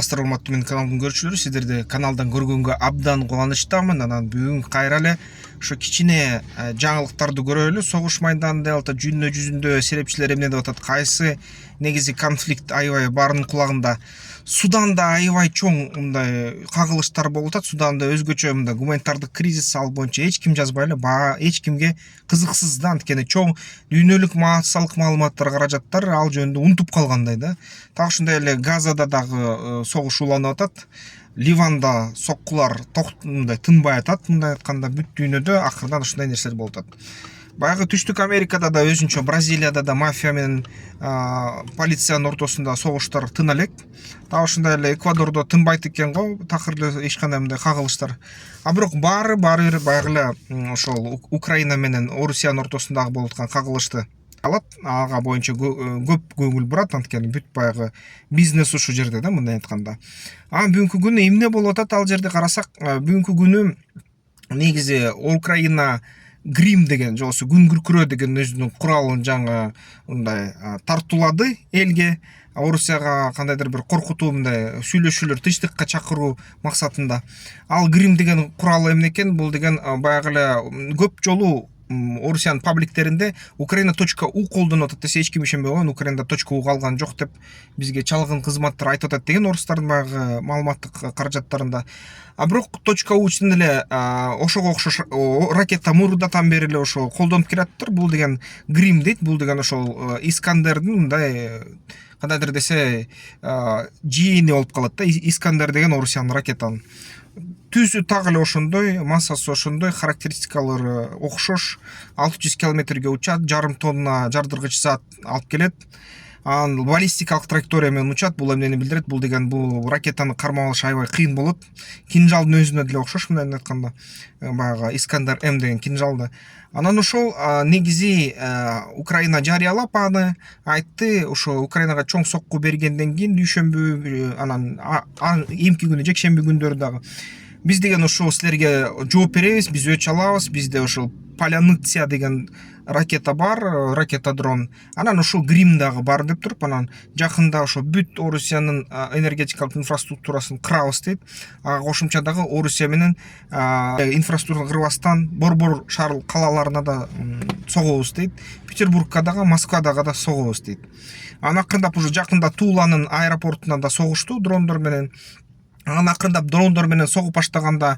Саламатсыздар, урматтуу менин каналымдын көрүүчүлөрү. Сиздерди каналдан көргөнгө абдан кубанычтамын. Анан бүгүн кайра эле ошо кичине жаңылыктарды көрөлү. Согуш майданында алта жүйнө жүзүндө серепчилер эмне деп атат? Кайсы негизи конфликт аябай баарынын кулагында. Суданда аябай чоң мындай кагылыштар болуп атат. Суданда өзгөчө мындай гуманитардык кризис, ал боюнча эч ким жазбай эле, эч кимге кызыксыз да, анткени чоң дүйнөлүк массалык маалыматтар, каражаттар ал жөнүндө унутуп калгандай да. Так ушундай эле Газада дагы согуш уланып атат. Ливанда соккулар мындай тынбай атат. Мындай айтканда бүт дүйнөдө акырдан ушундай нерселер болуп атат. Баягы Түштүк Америкада да өзүнчө, Бразилияда да мафия менен полициянын ортосунда согуштар тына элек. Так ушундай эле Эквадордо тынбайт экен го, такыр эле эч кандай мындай кагылыштар. А бирок баары бир баягы эле ошол Украина менен Орусиянын ортосундагы болуп аткан кагылышты алат. Ага боюнча көп көңүл бурат, анткени бүт баягы бизнес ушул жерде да, мындай айтканда. Бүгүнкү күнү эмне болуп атат ал жерде карасак, бүгүнкү күнү негизи Украина Грим деген, же болбосо күн күркүрөө деген өзүнүн куралын жаңы мындай тартуулады элге. Орусияга кандайдыр бир коркутуу мындай сүйлөшүүлөр, тынчтыкка чакыруу максатында. Ал Грим деген куралы эмне экен? Бул деген баягы эле көп жолу Орусиянын пабликтеринде Ukraina.u колдонуп атат десе эч ким ишенбей койгон. Ukraina.u калган жок деп бизге чалгын кызматтар айтып атат деген орустардын баягы маалыматтык каражаттарында. А бирок .u үчүн эле ошого окшош ракета мурдатан бери эле ошо колдонуп келатыптыр. Бул деген Грим дейт. Бул деген ошол Искандердин мындай кандайдыр десе жиени болуп калат да. Искандер деген Орусиянын ракетанын түзү так эле ошондой, массасы ошондой, характеристикалары окшош. 600 километрге учат, жарым тонна жардыргыч зат алып келет. Анан баллистикалык траектория менен учат. Бул эмнени билдирет? Бул деген бул ракетаны кармап алыш аябай кыйын болот. Кинжалдын өзүнө деле окшош, мындай айтканда. Баягы Искандер М деген кинжалды. Анан ошол негизи Украина жарыялап аны айтты. Ошо Украинага чоң сокку бергенден кийин дүйшөмбү, анан эмки күнү, жекшемби күндөрү дагы биз деген ошо силерге жооп беребиз, биз өч алабыз. Бизде ошол Поляныция деген ракета бар, ракета дрон. Анан ошол Грим дагы бар деп туруп, анан жакында ошо бүт Орусиянын энергетикалык инфраструктурасын кырабыз дейт. Кошумча дагы Орусия менен инфраструктура кырбастан борбор шаар калаларына да согобуз дейт. Петербургка дагы, Москвадагы да согобуз дейт. Анан акырындап уже жакында Туланын аэропортуна да согушту дрондор менен. Анан акырындап дрондор менен согуп баштаганда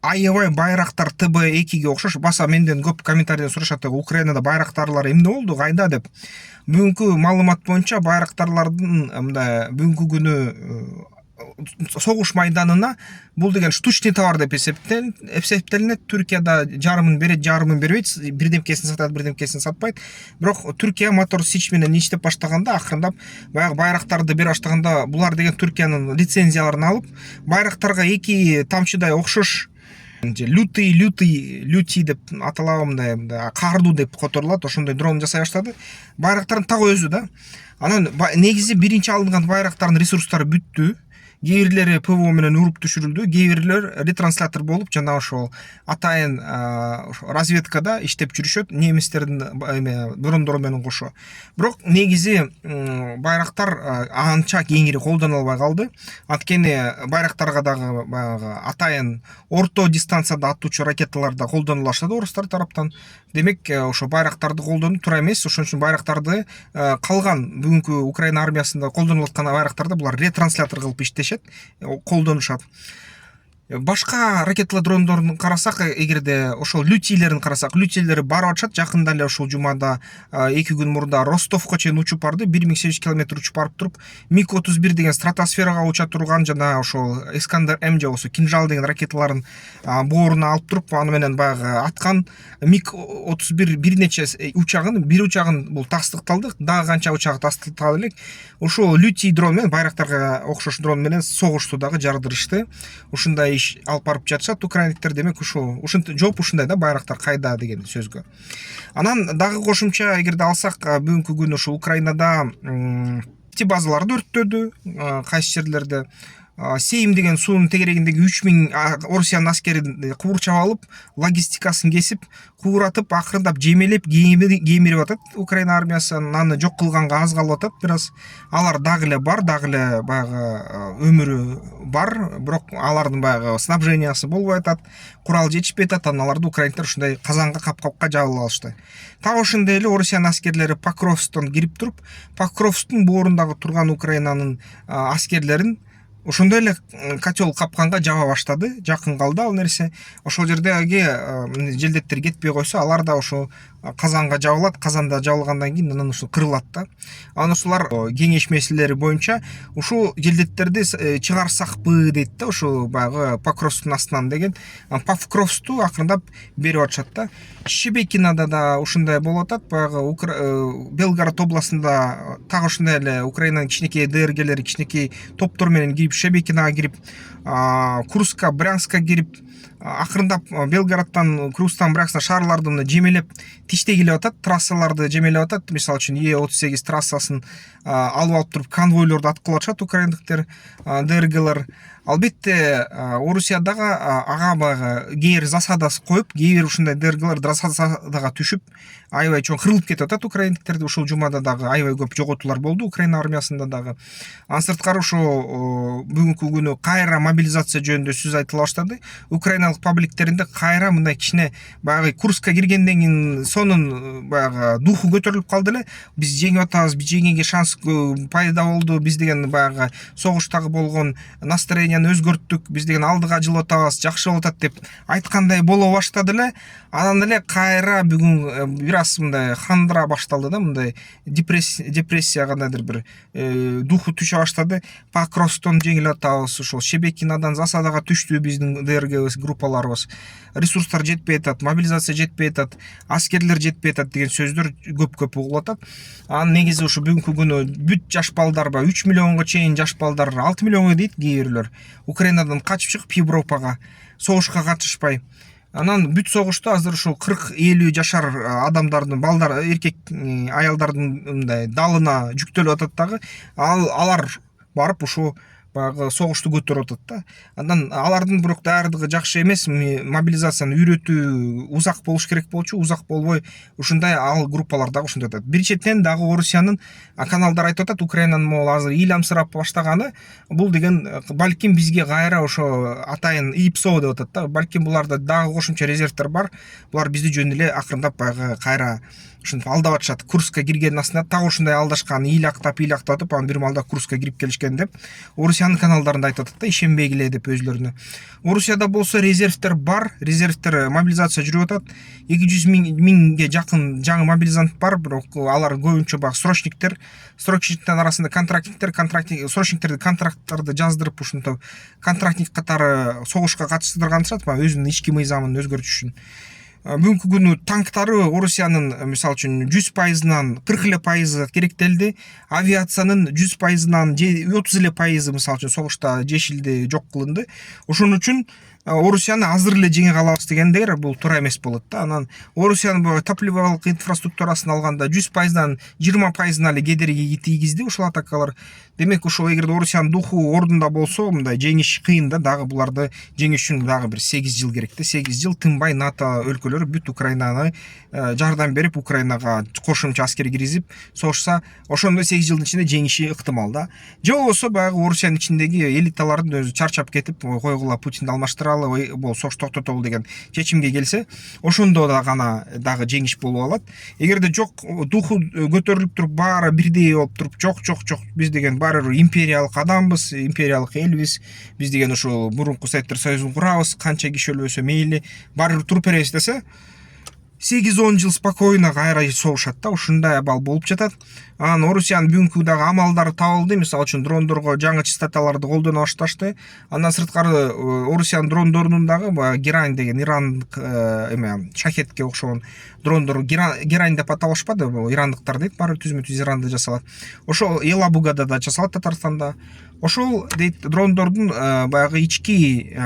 аябай байрактар ТБ2ге окшош. Баса менден көп комментарийден сурашат, Украинада байрактарлар эмне болду, кайда деп. Бүгүнкү маалымат боюнча байрактарлардын мындай бүгүнкү күнү согуш майданына бул деген штучный товар деп эсептелинет. Түркияда жарымын берет, жарымын бербейт. Бирдемкесин сатат, бирдемкесин сатпайт. Бирок Түркия мотор сич менен иштеп баштаганда, акырындап баягы байрактарды бере баштаганда, булар деген Түркиянын лицензияларын алып, байрактарга эки тамчыдай окшош лютый деп аталабы, мындай кардуу деп которулат, ошондой дрон жасай баштады. Байрактардын так өзү да. Анан негизи биринчи алынган байрактардын ресурстары бүттү. Кээ бирлери ПВО менен уруп түшүрүлдү, кээ бирлери ретранслятор болуп, жана ошол атайын разведкада иштеп жүрүшөт, немистердин дрондору менен кошо. Бирок негизи байрактар анча кеңири колдонулбай калды. Анткени байрактарга дагы баягы атайын орто дистанцияда атуучу ракеталар да колдонула баштады орустар тараптан. Демек, ошо байрактарды колдонуп тура эмес, ошон үчүн байрактарды калган бүгүнкү Украина армиясында колдонулуп аткан байрактарды булар ретранслятор кылып иштешет, колдонушат. Башка ракеталар дрондорун карасак, эгерде ошол лютийлерин карасак, лютийлери барып атышат. Жакында эле ошол жумада 2 күн мурда Ростовко чейин учуп барды, 1800 километр учуп барып туруп, МиГ-31 деген стратосферага уча турган жана ошол Искандер М же болсо кинжал деген ракеталарын бооруна алып туруп, аны менен баягы аткан. МиГ-31 бир нече бир учагын бул тастыкталды, дагы канча учагы тастыкталып элек. Ошол лютий дрон менен, байрактарга окшош дрон менен согушту дагы, жардырышты. Ушундай алып барып жатышат украиндиктер. Демек жооп ушундай да, байрактар кайда деген сөзгө. Анан дагы кошумча эгерде алсак, бүгүнкү күнү ушу Украинада базаларды өрттөдү, кайсы жерлерде Сейм деген суунун тегерегиндеги 3000 Орусиянын аскерин куурчап алып, логистикасын кесип, кууратып, акырындап жемелеп, кемирип атат. Украина армиясы аны жок кылганга аз калып атат. Бир аз алар дагы эле бар, дагы эле баягы өмүрү бар, бирок алардын баягы снабжениясы болбой атат, курал жетишпей атат. Анан аларды украиндар ушундай казанга капкапка жабылып алышты. Так ошондой эле Орусиянын аскерлери Покровскдон кирип туруп, Покровскдун боорундагы турган Украинанын аскерлерин ошондой эле котел капканга жаба баштады. Жакын калды ал нерсе. Ошол жердеги желдеттер кетпей койсо, алар да ошо казанга жабылат. Казанда жабылгандан кийин анан ушул кырылат да. Анан ушулар кеңешмеселери боюнча ушул желдеттерди чыгарсакпы дейт да, ошо баягы Покровскдун астынан деген. Покровскду акырындап берип атышат да. Шебекинада да ушундай болуп атат. Баягы Белгород областында так ошондой эле Украинанын кичинекей ДРГлери кичинекей топтор менен кирип Шебекинага кирип, Курска, Брянска кирип, акырындап Белгородтан Курстан Брянскка шаарларды жемелеп тиштегилеп атат, трассаларды жемелеп атат. Мисалы үчүн Е38 трассасын алып алып туруп конвойлорду аткылап атышат украиндиктер, ДРГлар. Албетте Орусиядагы ага баягы кээ бир засадасы коюп, кээ бир ушундай ДРГлар засадага түшүп, аябай чоң кырылып кетип атат украиндиктерди. Ушул жумада дагы аябай көп жоготуулар болду Украина армиясында дагы. Андан сырткары ошо бүгүнкү күнү кайра мобилизация жөнүндө сөз айтыла баштады. Украиналык пабликтеринде кайра мындай кичине баягы Курска киргенден кийин сонун баягы духу көтөрүлүп калды эле. Биз жеңип атабыз, биз жеңүүгө шанс пайда болду, биз деген баягы согуштагы болгон настроенияны өзгөрттүк, биз деген алдыга жылып атабыз, жакшы болуп атат деп айткандай боло баштады эле. Анан эле кайра бүгүн бир аз мындай хандыра башталды да, мындай депрессия кандайдыр бир духу түшө баштады. Покровскдон жеңилип атабыз, ошол Шебекинадан засадага түштү биздин ДРГ группаларыбыз. Ресурстар жетпей атат, мобилизация жетпей атат, аскерлер жетпей атат деген сөздөр көп угулуп атат. Анан негизи ушу бүгүнкү күнү бүт жаш балдар, 3 миллионго чейин жаш балдар, 6 миллионго дейт кээ бирлер, Украинадан качып чыгып Европага согушка катышпай. Анан бүт согушта азыр ушул 40-50 жашар адамдардын, балдар, эркек аялдардын мындай далына жүктөлүп атат дагы. Алар барып ушул баягы согушту көтөрүп атат да. Андан алардын бирок даярдыгы жакшы эмес. Мобилизацияны үйрөтүү узак болуш керек болчу, узак болбой ушундай ал группалар дагы ушундай атат. Бир четен дагы Орусиянын каналдар айтып атат, Украинанын могул азыр ыйламсырап баштаганы, бул деген балким бизге кайра ошо атайын ИПСО деп атат да. Балким буларда дагы кошумча резервдер бар. Булар бизди жөн эле акырындап баягы кайра ушинтип алдап атышат. Курска киргендин астында так ушундай алдашкан, ыйлактап атып, анан бир малда Курска кирип келишкен деп Орусиянын каналдарында айтып атат да, ишенбегиле деп өзлөрүнө. Орусияда болсо резервдер бар, резервдер мобилизация жүрүп атат. 200 миңге жакын жаңы мобилизант бар, бирок алар көбүнчө баягы срочниктер, срочниктер арасында контрактниктер, срочниктерди контракттарды жаздырып ушинтип контрактник катары согушка катыштырганышат, өзүнүн ички мыйзамын өзгөртүш үчүн. Бүгүнкү күнү танктары Орусиянын мисалы үчүн 100%нан 40% керектелди. Авиациянын 100%нан 30% мисалы үчүн согушта жешилди, жок кылынды. Ошон үчүн Орусияны азыр эле жеңе калабыз дегендер бул туура эмес болот да. Анан Орусиянын топливалык инфраструктурасын алганда 100%дан 20%на эле кедерги тийгизди ушул атакалар. Демек ошол эгерде Орусиянын духу ордунда болсо, мындай жеңиш кыйын да. Дагы буларды жеңиш үчүн дагы бир 8 жыл керек да. 8 жыл тынбай НАТО өлкөлөрү бүт Украинаны жардам берип, Украинага кошумча аскер киргизип согушса, ошондой 8 жылдын ичинде жеңиши ыктымал да. Же болбосо баягы Орусиянын ичиндеги элиталардын өзү чарчап кетип, койгула Путинди алмаштыралы, бул согуш токтотолу деген чечимге келсе, ошондо да гана дагы жеңиш болуп алат. Эгерде жок, духу көтөрүлүп туруп, баары бирдей болуп туруп, жок, биз деген баары империялык адамбыз, империялык элбиз, биз деген ошол мурунку Советтер Союзун курабыз, канча киши өлбөсө мейли, баары туруп беребиз десе, 8-10 жыл спокойно кайра согушат да. Ушундай абал болуп жатат. Анан Орусиянын бүгүнкү дагы амалдары табылды. Мисалы үчүн дрондорго жаңы частоталарды колдоно башташты. Андан сырткары Орусиянын дрондорунун дагы Герань деген ирандык шахетке окшогон дрондор, Герань деп аталышпады, ирандыктар дейт, баары түзмө-түз Иранды жасалат. Ошол Елабугада да жасалат, Татарстанда. Ошол дейт дрондордун баягы ички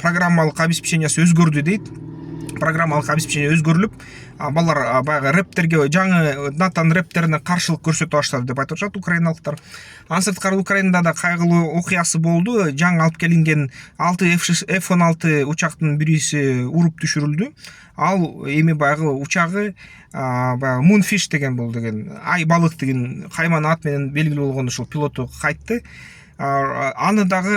программалык обеспечениясы өзгөрдү дейт. программалык обеспечение өзгөрүлүп, балар баягы рэптерге, жаңы натан рэптерине каршылык көрсөтө баштады деп айтып атышат украиналыктар. Андан сырткары Украинада да кайгылуу окуясы болду. Жаңы алып келинген 6 F-16 учактын бириси уруп түшүрүлдү. Ал эми баягы учагы баягы Moonfish деген бул деген ай балык деген кайман ат менен белгилүү болгон ушул пилоту кайтты. Аны дагы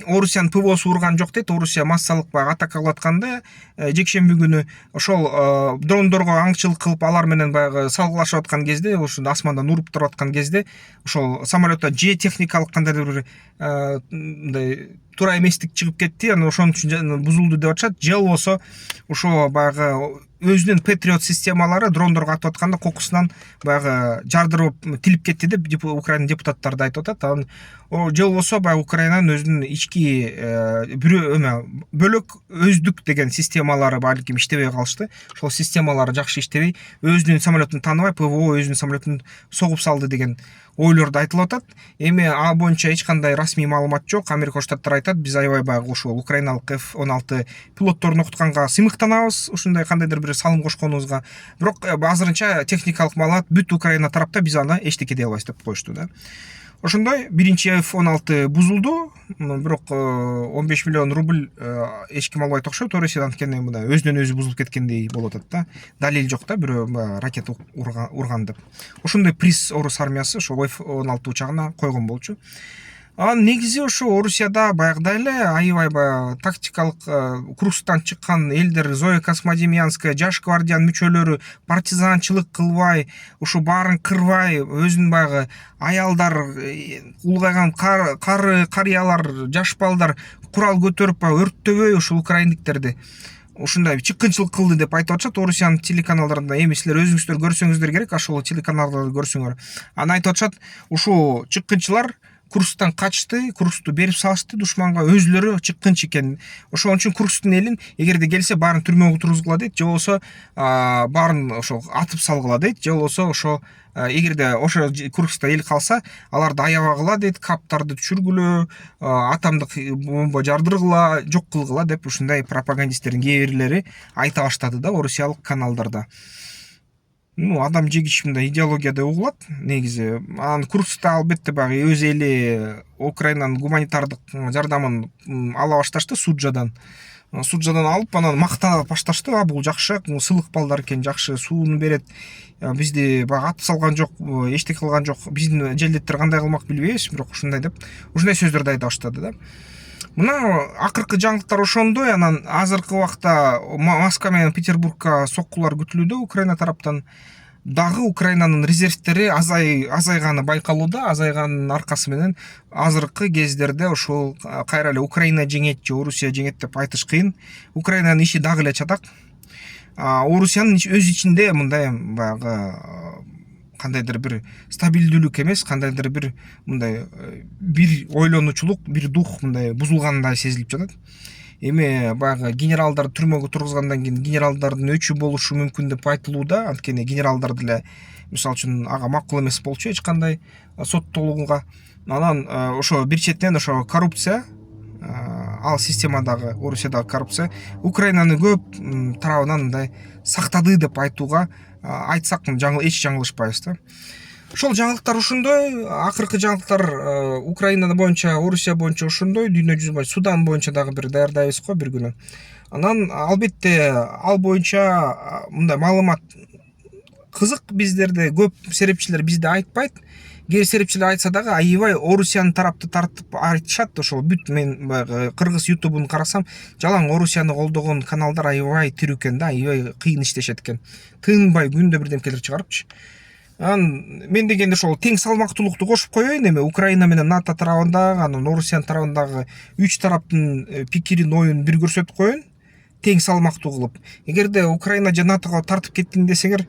Орусиянын ПВОсу урган жок дейт. Орусия массалык баягы атака кылып атканда жекшемби күнү ошол дрондорго аңчылык кылып алар менен баягы салгылашып аткан кезде, ошондо асмандан уруп туруп аткан кезде ошол самолетто же техникалык кандайдыр бир мындай туура эместик чыгып кетти. Аны ошон үчүн бузулду деп атышат. Же болбосо ошо баягы өзүнүн Patriot системалары дрондорго атып атканда кокусунан баягы жардырып тилип кетти деп Украина депутаттары да айтып атат. Же болбосо баягы Украинанын өзүнүн ички бөлөк өздүк деген системалары балким иштебей калышты. Ошол системалары жакшы иштебей, өзүнүн самолетун тааныбай, ПВО өзүнүн самолетун согуп салды деген ойлорду айтылып атат. Эми ал боюнча эч кандай расмий маалымат жок. Америка Штаттары айтат, биз аябай баягы ошол украиналык F-16 пилотторун окутканга сыймыктанабыз, ушундай кандайдыр бир салым кошконубузга. Бирок азырынча техникалык маалымат бүт Украина тарапта биз аны эчтеке дей албайбыз деп коюшту да. Ошондой биринчи F-16 бузулду, бирок 15 миллион рубль эч ким албайт окшойт. Орусиядан анткени мындай өзүнөн өзү бузулуп кеткендей болуп атат да. Далил жок да, бирөө ракета урган деп. Ошондой приз Орус армиясы ошо F-16 учагына койгон болчу. Негизи ошо Орусияда баягыдай эле аябай баягы тактикалык курстан чыккан элдер, Зоя Космодемьянская, жаш гвардиянын мүчөлөрү партизанчылык кылбай, ушу баарын кырбай, өзүнүн баягы аялдар, улгайган карыялар, жаш балдар курал көтөрүп өрттөбөй ушул украиндиктерди ушундай чыккынчылык кылды деп айтып атышат. Орусиянын телеканалдарында эми силер өзүңүздөр көрсөңүздөр керек, ошол телеканалдарды көрсөңөр. Аны айтып атышат, ушул чыккынчылар Курстан качты, Курсту берип салышты душманга, өзүлөрү чыккынчы экен. Ошон үчүн Курстун элин эгерде келсе баарын түрмөгө отургузгула дейт, же болбосо баарын ошо атып салгыла дейт, же болбосо ошо эгерде ошо Курста эл калса, аларды аябагыла дейт, каптарды түшүргүлө, атомдук бомба жардыргыла, жок кылгыла деп ушундай пропагандисттердин кээ бирлери айта баштады да орусиялык каналдарда. Адам жегич мындай идеологияда угулат негизи. Анан Курста албетте баягы өз эли Украинанын гуманитардык жардамын ала башташты Суджадан. Суджадан алып, анан мактана башташты. Бул жакшы, сылык балдар экен, жакшы сууну берет. Бизди баягы атып салган жок, эчтеке кылган жок. Биздин желдеттер кандай кылмак билбейбиз, бирок ушундай деп, ушундай сөздөрдү айта баштады да. Мына акыркы жаңылыктар ошондой. Анан азыркы убакта Москва менен Петербургка соккулар күтүлүүдө Украина тараптан. Дагы Украинанын резервтери азайганы байкалууда. Азайганын аркасы менен азыркы кездерде ошол кайра эле Украина жеңет же Орусия жеңет деп айтыш кыйын. Украинанын иши дагы эле чатак. Орусиянын өз ичинде мындай баягы кандайдыр бир стабилдүүлүк эмес, кандайдыр бир мындай бир ойлонуучулук, бир дух мындай бузулгандай сезилип жатат. Эми баягы генералдар түрмөгө тургузгандан кийин генералдардын өчү болушу мүмкүн деп айтылууда. Анткени генералдар деле мисалы үчүн ага макул эмес болчу эч кандай соттолууга. Анан ошо бир четинен ошо коррупция, ал системадагы Орусиядагы коррупция Украинаны көп тарабынан мындай сактады деп айтууга айтсак эч жаңылышпайбыз да. Ошол жаңылыктар ушундой. Акыркы жаңылыктар Украина боюнча, Орусия боюнча ушундой. Дүйнө жүзү боюнча Судан боюнча дагы бир даярдайбыз го бир күнү. Анан албетте ал боюнча мындай маалымат кызык биздерде көп серепчилер бизде айтпайт. Кээ серепчилер айтса дагы аябай Орусиянын тарапты тартып айтышат. Ошол бүт мен кыргыз ютубун карасам, жалаң Орусияны колдогон каналдар аябай тирүү экен да, аябай кыйын иштешет экен. Тынбай күндө бирдемкелер чыгарыпчы. Мен дегенде ошол тең салмактуулукту кошуп коеюн. Эми Украина менен НАТО тарабындагы, анан Орусиянын тарабындагы үч тараптын пикирин, оюн бир көрсөтүп коеюн. Тең салмактуу кылып. Эгерде Украина же НАТОго тартып кеттин десеңер,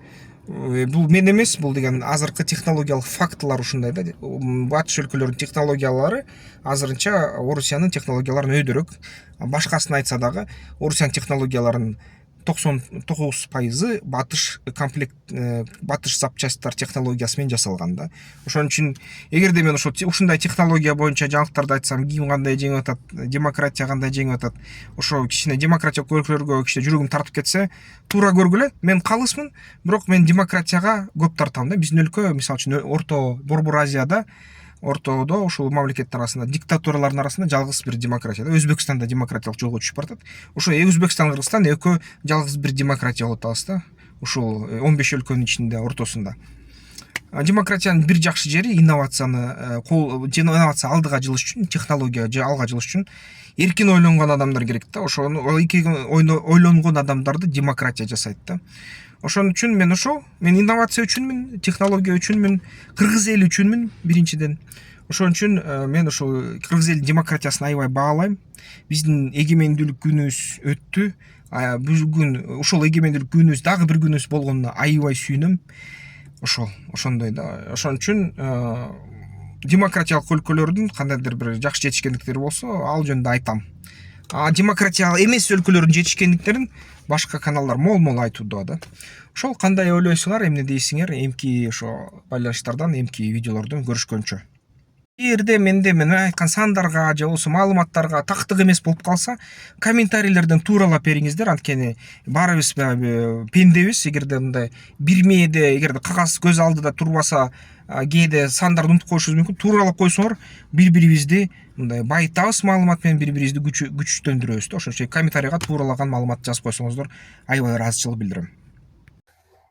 бул мен эмес, бул деген азыркы технологиялык фактылар ушундай да. Батыш өлкөлөрүнүн технологиялары азырынча Орусиянын технологияларынан өйдөрөөк. Башкасын айтса дагы Орусиянын технологияларын %99 батыш комплект батыш запчасттар технологиясы менен жасалган да. Ошон үчүн эгерде мен ушундай технология боюнча жаңылыктарды айтсам, ким кандай жеңип атат, демократия кандай жеңип атат, ошо кичине демократиялык өлкөлөргө кичине жүрөгүм тартып кетсе, туура көргүлө. Мен калысмын, бирок мен демократияга көп тартам да. Биздин өлкө мисалы үчүн Борбор Азияда, ортодо ушул мамлекеттер арасында, диктатуралардын арасында жалгыз бир демократия да. Өзбекстанда демократиялык жолго түшүп баратат. Ошо Өзбекстан, Кыргызстан экөө жалгыз бир демократия болуп атабыз да. Ушул 15 өлкөнүн ичинде, ортосунда. Демократиянын бир жакшы жери инновация алдыга жылыш үчүн, технология алга жылыш үчүн эркин ойлонгон адамдар керек да. Ошону ойлонгон адамдарды демократия жасайт да. Ошон үчүн мен инновация үчүнмүн, технология үчүнмүн, кыргыз эли үчүнмүн биринчиден. Ошон үчүн мен ушул кыргыз элинин демократиясын аябай баалайм. Биздин эгемендүүлүк күнүбүз өттү. Бүгүн ушул эгемендүүлүк күнүбүз дагы бир күнүбүз болгонуна аябай сүйүнөм. Ошондой да. Ошон үчүн демократиялык өлкөлөрдүн кандайдыр бир жакшы жетишкендиктери болсо, ал жөнүндө айтам. Демократиялык эмес өлкөлөрдүн жетишкендиктерин башка каналдар мол айтууда да. Ошол кандай ойлойсуңар, эмне дейсиңер, эмки ошо байланыштардан, эмки видеолордон көрүшкөнчө. Эгерде менде мен айткан сандарга же болбосо маалыматтарга тактык эмес болуп калса, комментарийлерден тууралап бериңиздер. Анткени баарыбыз пендебиз. Эгерде мындай бир мээде, эгерде кагаз көз алдыда турбаса, кээде сандарды унутуп коюшубуз мүмкүн. Тууралап койсоңор, бири-бирибизди мындай байытабыз, маалымат менен бири-бирибизди күчтөндүрөбүз да. Ошон үчүн комментарийга тууралаган маалымат жазып койсоңуздар, аябай ыраазычылык билдирем.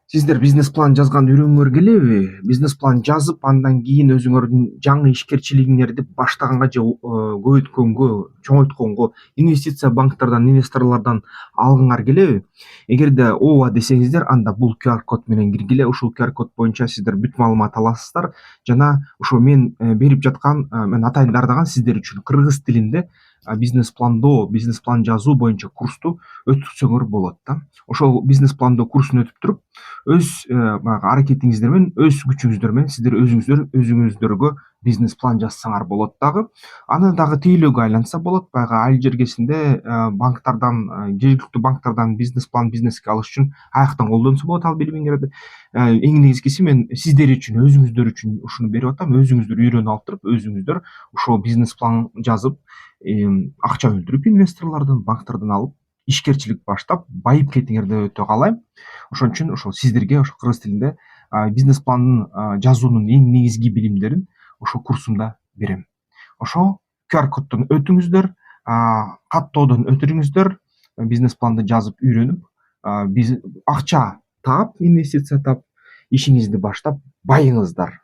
Сиздер бизнес план жазганды үйрөнгүңөр келеби? Бизнес план жазып, андан кийин өзүңөрдүн жаңы ишкерчилигиңерди баштаганга же көбөйткөнгө, чоңойтконго инвестиция банктардан, инвесторлордон алгыңар келеби? Эгерде ооба десеңиздер, анда бул QR код менен киргиле. Ушул QR код боюнча сиздер бүт маалымат аласыздар жана ошо мен берип жаткан, мен атайын даардаган сиздер үчүн кыргыз тилинде бизнес план жазуу боюнча курсту өткүзсөңөр болот да. Ошол бизнес пландоо курсун өтүп туруп, өз аракетиңиздер менен, өз күчүңүздөр менен сиздер өзүңүздөргө бизнес план жазсаңар болот дагы. Аны дагы тейлөөгө айланса болот. Баягы айыл жергесинде банктардан, жергиликтүү банктардан бизнес план бизнеске алыш үчүн аяктан колдонсо болот ал билимиңерди. Эң негизгиси мен сиздер үчүн, өзүңүздөр үчүн ушуну берип атам. Өзүңүздөр үйрөнүп алып туруп, өзүңүздөр ушул бизнес план жазып, акча өлтүрүп инвесторлордон, банктардан алып, ишкерчилик баштап, байып кетиңерди өтө каалайм. Ошон үчүн ошол сиздерге ошо кыргыз тилинде бизнес пландын жазуунун эң негизги билимдерин ошол курсумда берем. Ошо QR коддон өтүңүздөр, каттоодон өтүрүңүздөр, бизнес планды жазып үйрөнүп, акча таап, инвестиция таап, ишиңизди баштап байыңыздар.